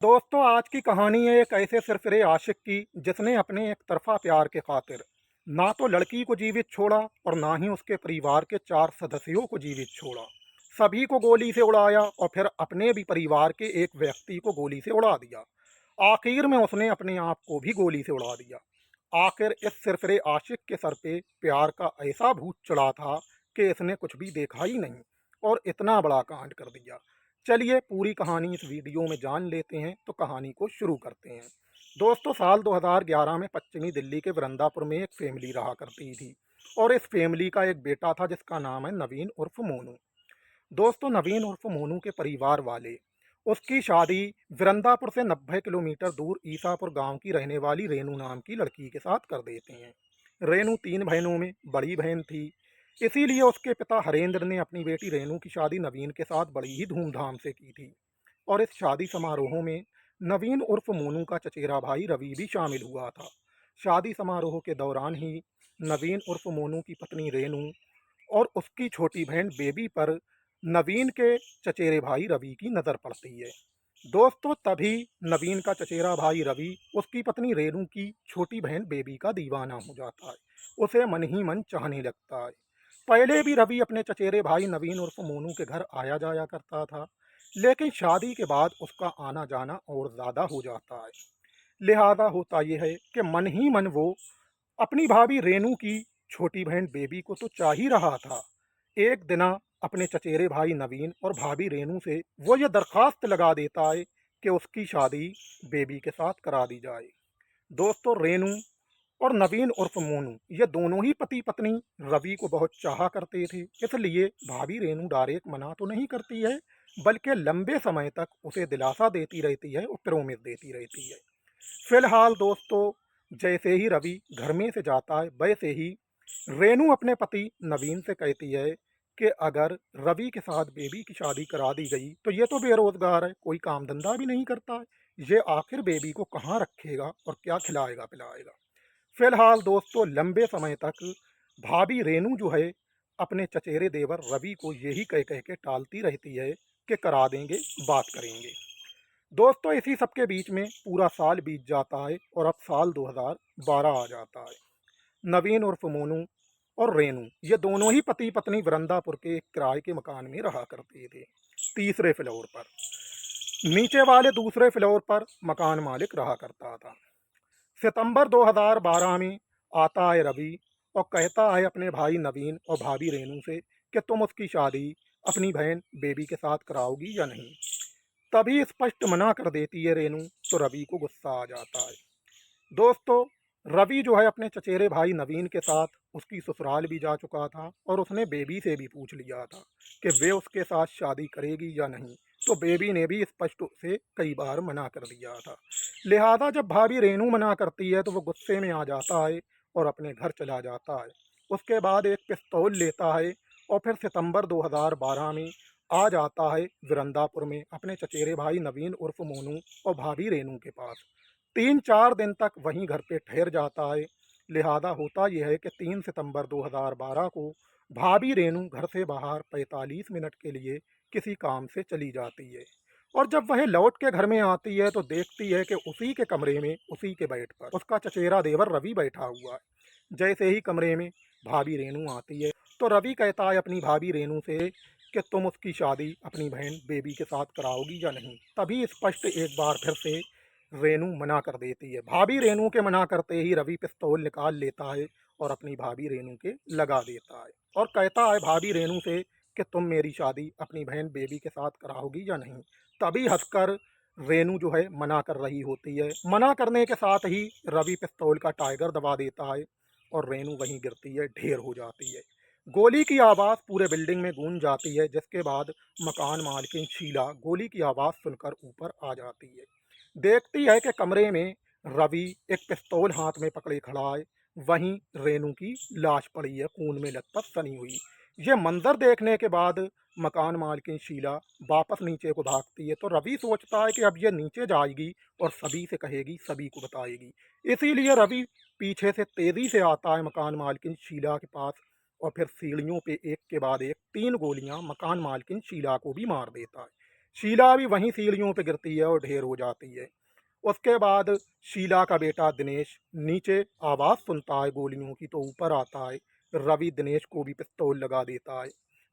दोस्तों, आज की कहानी है एक ऐसे सरफिरे आशिक की जिसने अपने एक तरफा प्यार के खातिर ना तो लड़की को जीवित छोड़ा और ना ही उसके परिवार के 4 सदस्यों को जीवित छोड़ा। सभी को गोली से उड़ाया और फिर अपने भी परिवार के एक व्यक्ति को गोली से उड़ा दिया। आखिर में उसने अपने आप को भी गोली से उड़ा दिया। आखिर इस सिरफिरे आशिक के सर पे प्यार का ऐसा भूत चढ़ा था कि इसने कुछ भी देखा ही नहीं और इतना बड़ा कांड कर दिया। चलिए पूरी कहानी इस वीडियो में जान लेते हैं, तो कहानी को शुरू करते हैं। दोस्तों, साल 2011 में पश्चिमी दिल्ली के वृंदापुर में एक फैमिली रहा करती थी और इस फैमिली का एक बेटा था जिसका नाम है नवीन उर्फ मोनू। दोस्तों, नवीन उर्फ मोनू के परिवार वाले उसकी शादी वृंदापुर से 90 किलोमीटर दूर ईसापुर गांव की रहने वाली रेनू नाम की लड़की के साथ कर देते हैं। रेनू 3 बहनों में बड़ी बहन थी, इसीलिए उसके पिता हरेंद्र ने अपनी बेटी रेनू की शादी नवीन के साथ बड़ी ही धूमधाम से की थी। और इस शादी समारोह में नवीन उर्फ मोनू का चचेरा भाई रवि भी शामिल हुआ था। शादी समारोह के दौरान ही नवीन उर्फ मोनू की पत्नी रेनू और उसकी छोटी बहन बेबी पर नवीन के चचेरे भाई रवि की नज़र पड़ती है। दोस्तों, तभी नवीन का चचेरा भाई रवि उसकी पत्नी रेनू की छोटी बहन बेबी का दीवाना हो जाता है, उसे मन ही मन चाहने लगता है। पहले भी रवि अपने चचेरे भाई नवीन उर्फ मोनू के घर आया जाया करता था, लेकिन शादी के बाद उसका आना जाना और ज़्यादा हो जाता है। लिहाजा होता यह है कि मन ही मन वो अपनी भाभी रेनू की छोटी बहन बेबी को तो चाह ही रहा था। एक दिना अपने चचेरे भाई नवीन और भाभी रेनू से वो ये दरखास्त लगा देता है कि उसकी शादी बेबी के साथ करा दी जाए। दोस्तों, रेनू और नवीन उर्फ मोनू ये दोनों ही पति पत्नी रवि को बहुत चाहा करते थे, इसलिए भाभी रेनू डायरेक्ट मना तो नहीं करती है, बल्कि लंबे समय तक उसे दिलासा देती रहती है और प्रोमिस देती रहती है। फिलहाल दोस्तों, जैसे ही रवि घर में से जाता है वैसे ही रेनू अपने पति नवीन से कहती है कि अगर रवि के साथ बेबी की शादी करा दी गई तो ये तो बेरोजगार है, कोई काम धंधा भी नहीं करता है, ये आखिर बेबी को कहाँ रखेगा और क्या खिलाएगा पिलाएगा। फिलहाल दोस्तों, लंबे समय तक भाभी रेनू जो है अपने चचेरे देवर रवि को यही कह कह के टालती रहती है कि करा देंगे, बात करेंगे। दोस्तों, इसी सब के बीच में पूरा साल बीत जाता है और अब साल 2012 आ जाता है। नवीन उर्फ मोनू और रेनू ये दोनों ही पति पत्नी वृंदापुर के एक किराए के मकान में रहा करते थे, तीसरे फ्लोर पर। नीचे वाले दूसरे फ्लोर पर मकान मालिक रहा करता था। सितंबर 2012 में आता है रवि और कहता है अपने भाई नवीन और भाभी रेनू से कि तुम उसकी शादी अपनी बहन बेबी के साथ कराओगी या नहीं। तभी स्पष्ट मना कर देती है रेनू, तो रवि को गुस्सा आ जाता है। दोस्तों, रवि जो है अपने चचेरे भाई नवीन के साथ उसकी ससुराल भी जा चुका था और उसने बेबी से भी पूछ लिया था कि वे उसके साथ शादी करेगी या नहीं, तो बेबी ने भी स्पष्ट से कई बार मना कर दिया था। लिहाजा जब भाभी रेनू मना करती है तो वो गुस्से में आ जाता है और अपने घर चला जाता है। उसके बाद एक पिस्तौल लेता है और फिर सितंबर 2012 में आ जाता है वृंदापुर में अपने चचेरे भाई नवीन उर्फ मोनू और भाभी रेनू के पास। 3-4 दिन तक वहीं घर पे ठहर जाता है। लिहाजा होता यह है कि 3 सितंबर 2012 को भाभी रेनू घर से बाहर 45 मिनट के लिए किसी काम से चली जाती है और जब वह लौट के घर में आती है तो देखती है कि उसी के कमरे में उसी के बेड पर उसका चचेरा देवर रवि बैठा हुआ है। जैसे ही कमरे में भाभी रेनू आती है तो रवि कहता है अपनी भाभी रेनू से कि तुम उसकी शादी अपनी बहन बेबी के साथ कराओगी या नहीं। तभी स्पष्ट एक बार फिर से रेनू मना कर देती है। भाभी रेनू के मना करते ही रवि पिस्तौल निकाल लेता है और अपनी भाभी रेनू के लगा देता है और कहता है भाभी रेनू से कि तुम मेरी शादी अपनी बहन बेबी के साथ कराओगी या नहीं। तभी हंसकर रेनू जो है मना कर रही होती है। मना करने के साथ ही रवि पिस्तौल का टाइगर दबा देता है और रेनू वहीं गिरती है, ढेर हो जाती है। गोली की आवाज़ पूरे बिल्डिंग में गूंज जाती है, जिसके बाद मकान मालकिन शीला गोली की आवाज़ सुनकर ऊपर आ जाती है। देखती है कि कमरे में रवि एक पिस्तौल हाथ में पकड़े खड़ा है, वहीं रेनू की लाश पड़ी है खून में लथपथ सनी हुई। यह मंजर देखने के बाद मकान मालकिन शीला वापस नीचे को भागती है, तो रवि सोचता है कि अब यह नीचे जाएगी और सभी से कहेगी, सभी को बताएगी। इसीलिए रवि पीछे से तेजी से आता है मकान मालकिन शीला के पास और फिर सीढ़ियों पे एक के बाद एक 3 गोलियां मकान मालकिन शीला को भी मार देता है। शीला भी वहीं सीढ़ियों पे गिरती है और ढेर हो जाती है। उसके बाद शीला का बेटा दिनेश नीचे आवाज़ सुनता है गोलियों की, तो ऊपर आता है। रवि दिनेश को भी पिस्तौल लगा देता है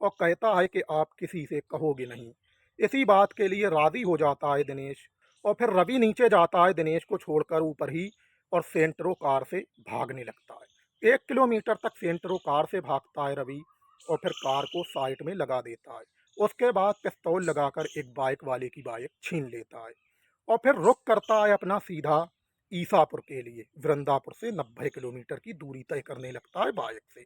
और कहता है कि आप किसी से कहोगे नहीं। इसी बात के लिए राज़ी हो जाता है दिनेश, और फिर रवि नीचे जाता है दिनेश को छोड़कर ऊपर ही, और सेंट्रो कार से भागने लगता है। 1 किलोमीटर तक सेंट्रो कार से भागता है रवि, और फिर कार को साइड में लगा देता है। उसके बाद पिस्तौल लगाकर एक बाइक वाले की बाइक छीन लेता है, और फिर रुख करता है अपना सीधा ईसापुर के लिए। वृंदापुर से 90 किलोमीटर की दूरी तय करने लगता है बाइक से।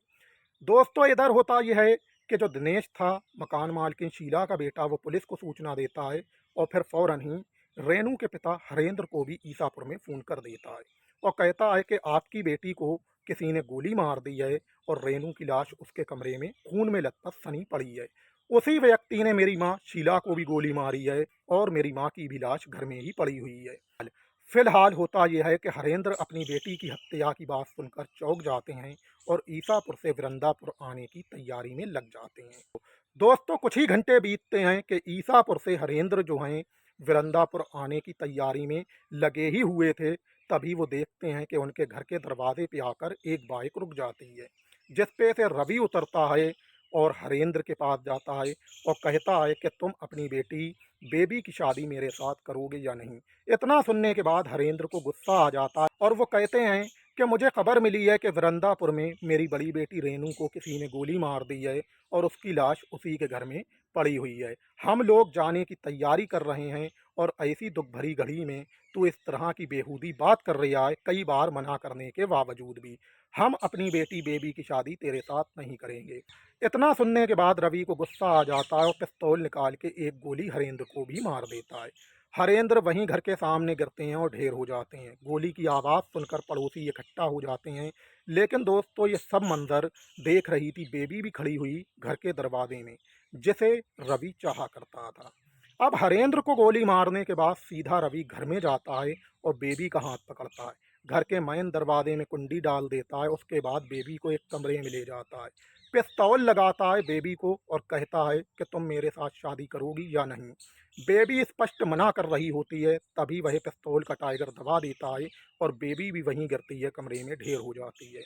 दोस्तों, इधर होता यह है कि जो दिनेश था, मकान मालकिन शीला का बेटा, वो पुलिस को सूचना देता है, और फिर फौरन ही रेनू के पिता हरेंद्र को भी ईसापुर में फ़ोन कर देता है और कहता है कि आपकी बेटी को किसी ने गोली मार दी है, और रेनू की लाश उसके कमरे में खून में लथपथ सनी पड़ी है। उसी व्यक्ति ने मेरी माँ शीला को भी गोली मारी है, और मेरी माँ की भी लाश घर में ही पड़ी हुई है। फिलहाल होता यह है कि हरेंद्र अपनी बेटी की हत्या की बात सुनकर चौंक जाते हैं और ईसापुर से वृंदापुर आने की तैयारी में लग जाते हैं। दोस्तों, कुछ ही घंटे बीतते हैं कि ईसापुर से हरेंद्र जो हैं वृंदापुर आने की तैयारी में लगे ही हुए थे। तभी वो देखते हैं कि उनके घर के दरवाजे पे आकर एक बाइक रुक जाती है, जिस पे से रवि उतरता है और हरेंद्र के पास जाता है और कहता है कि तुम अपनी बेटी बेबी की शादी मेरे साथ करोगे या नहीं। इतना सुनने के बाद हरेंद्र को गुस्सा आ जाता है, और वो कहते हैं कि मुझे खबर मिली है कि वृंदापुर में मेरी बड़ी बेटी रेनू को किसी ने गोली मार दी है, और उसकी लाश उसी के घर में पड़ी हुई है। हम लोग जाने की तैयारी कर रहे हैं, और ऐसी दुख भरी घड़ी में तू इस तरह की बेहूदी बात कर रहा है, कई बार मना करने के बावजूद भी। हम अपनी बेटी बेबी की शादी तेरे साथ नहीं करेंगे। इतना सुनने के बाद रवि को गुस्सा आ जाता है और पिस्तौल निकाल के एक गोली हरेंद्र को भी मार देता है। हरेंद्र वहीं घर के सामने गिरते हैं और ढेर हो जाते हैं। गोली की आवाज़ सुनकर पड़ोसी इकट्ठा हो जाते हैं, लेकिन दोस्तों, ये सब मंजर देख रही थी बेबी भी खड़ी हुई घर के दरवाजे में, जिसे रवि चाहा करता था। अब हरेंद्र को गोली मारने के बाद सीधा रवि घर में जाता है और बेबी का हाथ पकड़ता है, घर के मेन दरवाजे में कुंडी डाल देता है। उसके बाद बेबी को एक कमरे में ले जाता है, पिस्तौल लगाता है बेबी को और कहता है कि तुम मेरे साथ शादी करोगी या नहीं। बेबी स्पष्ट मना कर रही होती है, तभी वह पिस्तौल का टाइगर दबा देता है और बेबी भी वहीं गिरती है, कमरे में ढेर हो जाती है।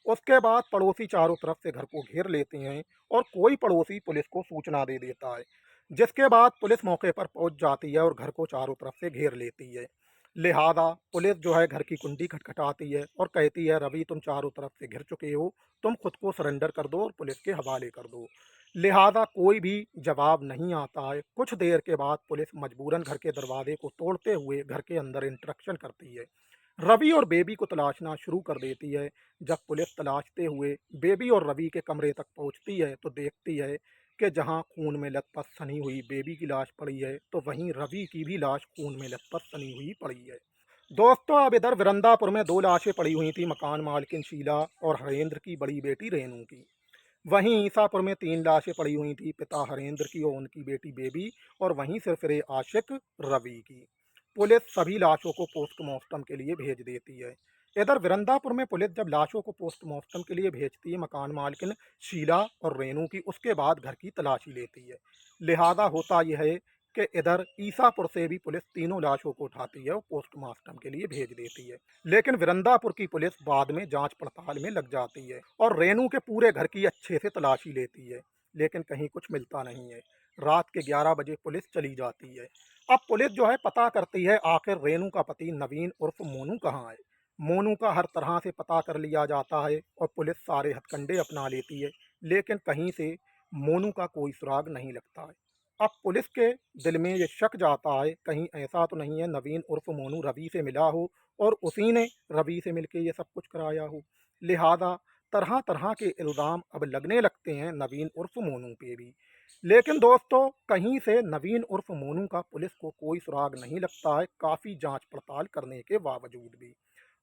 उसके बाद पड़ोसी चारों तरफ से घर को घेर लेते हैं, और कोई पड़ोसी पुलिस को सूचना दे देता है, जिसके बाद पुलिस मौके पर पहुंच जाती है और घर को चारों तरफ से घेर लेती है। लिहाजा पुलिस जो है घर की कुंडी खटखटाती है और कहती है, रवि तुम चारों तरफ से घिर चुके हो, तुम खुद को सरेंडर कर दो और पुलिस के हवाले कर दो। लिहाजा कोई भी जवाब नहीं आता है। कुछ देर के बाद पुलिस मजबूरन घर के दरवाजे को तोड़ते हुए घर के अंदर इंटरक्शन करती है, रवि और बेबी को तलाशना शुरू कर देती है। जब पुलिस तलाशते हुए बेबी और रवि के कमरे तक पहुंचती है, तो देखती है कि जहां खून में लथपथ सनी हुई बेबी की लाश पड़ी है, तो वहीं रवि की भी लाश खून में लथपथ सनी हुई पड़ी है। दोस्तों, अब इधर वृंदापुर में दो लाशें पड़ी हुई थी, मकान मालकिन शीला और हरेंद्र की बड़ी बेटी रेनू की। वहीं ईसापुर में 3 लाशें पड़ी हुई थी, पिता हरेंद्र की और उनकी बेटी बेबी, और वहीं सिरफिरे आशिक रवि की। पुलिस सभी लाशों को पोस्टमार्टम के लिए भेज देती है। इधर वृंदापुर में पुलिस जब लाशों को पोस्टमार्टम के लिए भेजती है, मकान मालकिन शीला और रेनू की, उसके बाद घर की तलाशी लेती है। लिहाजा होता यह है कि इधर ईसापुर से भी पुलिस तीनों लाशों को उठाती है और पोस्टमार्टम के लिए भेज देती है। लेकिन वृंदापुर की पुलिस बाद में जांच पड़ताल में लग जाती है और रेनू के पूरे घर की अच्छे से तलाशी लेती है, लेकिन कहीं कुछ मिलता नहीं है। रात के 11 बजे पुलिस चली जाती है। अब पुलिस जो है पता करती है आखिर रेनू का पति नवीन उर्फ मोनू कहाँ है। मोनू का हर तरह से पता कर लिया जाता है और पुलिस सारे हथकंडे अपना लेती है, लेकिन कहीं से मोनू का कोई सुराग नहीं लगता है। अब पुलिस के दिल में ये शक जाता है, कहीं ऐसा तो नहीं है नवीन उर्फ मोनू रवि से मिला हो और उसी ने रवि से मिलके ये सब कुछ कराया हो। लिहाजा तरह तरह के इल्ज़ाम अब लगने लगते हैं नवीन उर्फ मोनू पे भी। लेकिन दोस्तों, कहीं से नवीन उर्फ मोनू का पुलिस को कोई सुराग नहीं लगता है, काफ़ी जांच पड़ताल करने के बावजूद भी।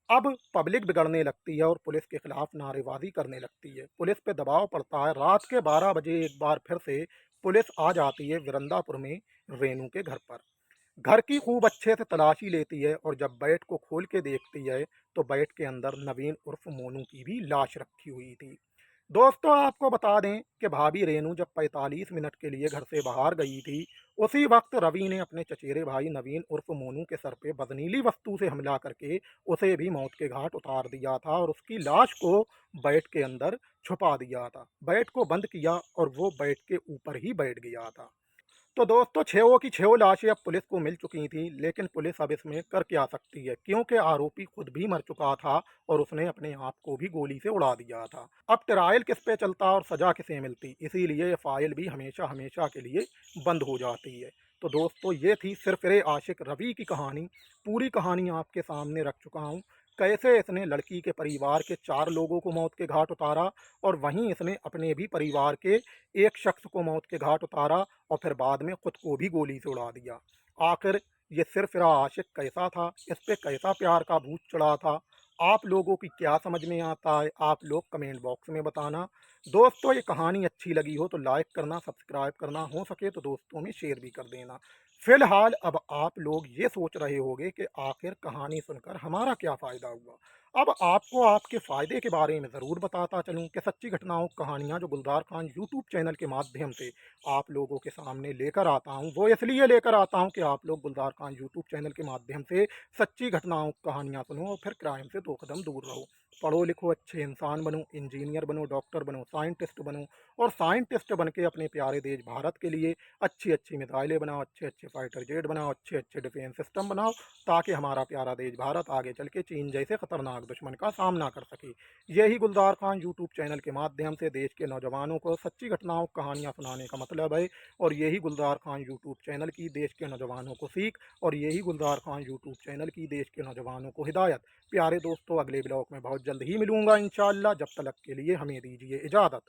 अब पब्लिक बिगड़ने लगती है और पुलिस के खिलाफ नारेबाजी करने लगती है। पुलिस पे दबाव पड़ता है। रात के 12 बजे एक बार फिर से पुलिस आ जाती है वृंदापुर में रेनू के घर पर। घर की खूब अच्छे से तलाशी लेती है और जब बेड को खोल के देखती है, तो बेड के अंदर नवीन उर्फ मोनू की भी लाश रखी हुई थी। दोस्तों, आपको बता दें कि भाभी रेनू जब 45 मिनट के लिए घर से बाहर गई थी, उसी वक्त रवि ने अपने चचेरे भाई नवीन उर्फ मोनू के सर पे बदनीली वस्तु से हमला करके उसे भी मौत के घाट उतार दिया था और उसकी लाश को बेड के अंदर छुपा दिया था। बेड को बंद किया और वो बेड के ऊपर ही बैठ गया था। तो दोस्तों, छेओं की छेओ लाशें अब पुलिस को मिल चुकी थी, लेकिन पुलिस अब इसमें कर क्या सकती है, क्योंकि आरोपी खुद भी मर चुका था और उसने अपने आप को भी गोली से उड़ा दिया था। अब ट्रायल किस पे चलता और सजा किसे मिलती, इसीलिए ये फाइल भी हमेशा हमेशा के लिए बंद हो जाती है। तो दोस्तों, ये थी सिरफिरे आशिक रवि की कहानी। पूरी कहानी आपके सामने रख चुका हूँ, कैसे इसने लड़की के परिवार के 4 लोगों को मौत के घाट उतारा और वहीं इसने अपने भी परिवार के एक शख्स को मौत के घाट उतारा और फिर बाद में खुद को भी गोली से उड़ा दिया। आखिर ये सिरफिरा आशिक कैसा था, इस पे कैसा प्यार का भूत चढ़ा था, आप लोगों की क्या समझ में आता है, आप लोग कमेंट बॉक्स में बताना। दोस्तों, ये कहानी अच्छी लगी हो तो लाइक करना, सब्सक्राइब करना, हो सके तो दोस्तों में शेयर भी कर देना। फिलहाल अब आप लोग ये सोच रहे होंगे कि आखिर कहानी सुनकर हमारा क्या फ़ायदा हुआ। अब आपको आपके फ़ायदे के बारे में ज़रूर बताता चलूँ कि सच्ची घटनाओं कहानियाँ जो गुलजार खान यूट्यूब चैनल के माध्यम से आप लोगों के सामने लेकर आता हूँ, वो इसलिए लेकर आता हूँ कि आप लोग गुलजार खान यूट्यूब चैनल के माध्यम से सच्ची घटनाओं कहानियाँ सुनो और फिर क्राइम से 2 कदम दूर रहो। पढ़ो लिखो, अच्छे इंसान बनो, इंजीनियर बनो, डॉक्टर बनो, साइंटिस्ट बनो और साइंटिस्ट बन के अपने प्यारे देश भारत के लिए अच्छी-अच्छी मिसाइलें बनाओ, अच्छे-अच्छे फाइटर जेट बनाओ, अच्छे-अच्छे डिफेंस सिस्टम बनाओ, ताकि हमारा प्यारा देश भारत आगे चल के चीन जैसे खतरनाक दुश्मन का सामना कर सके। यही गुलजार खान यूट्यूब चैनल के माध्यम से देश के नौजवानों को सच्ची घटनाओं कहानियाँ सुनाने का मतलब है। और यही गुलजार खान यूट्यूब चैनल की देश के नौजवानों को सीख और यही गुलजार खान यूट्यूब चैनल की देश के नौजवानों को हिदायत। प्यारे दोस्तों, अगले ब्लॉग में बहुत जल्द ही मिलूंगा इंशाअल्लाह। जब तक के लिए हमें दीजिए इजाज़त।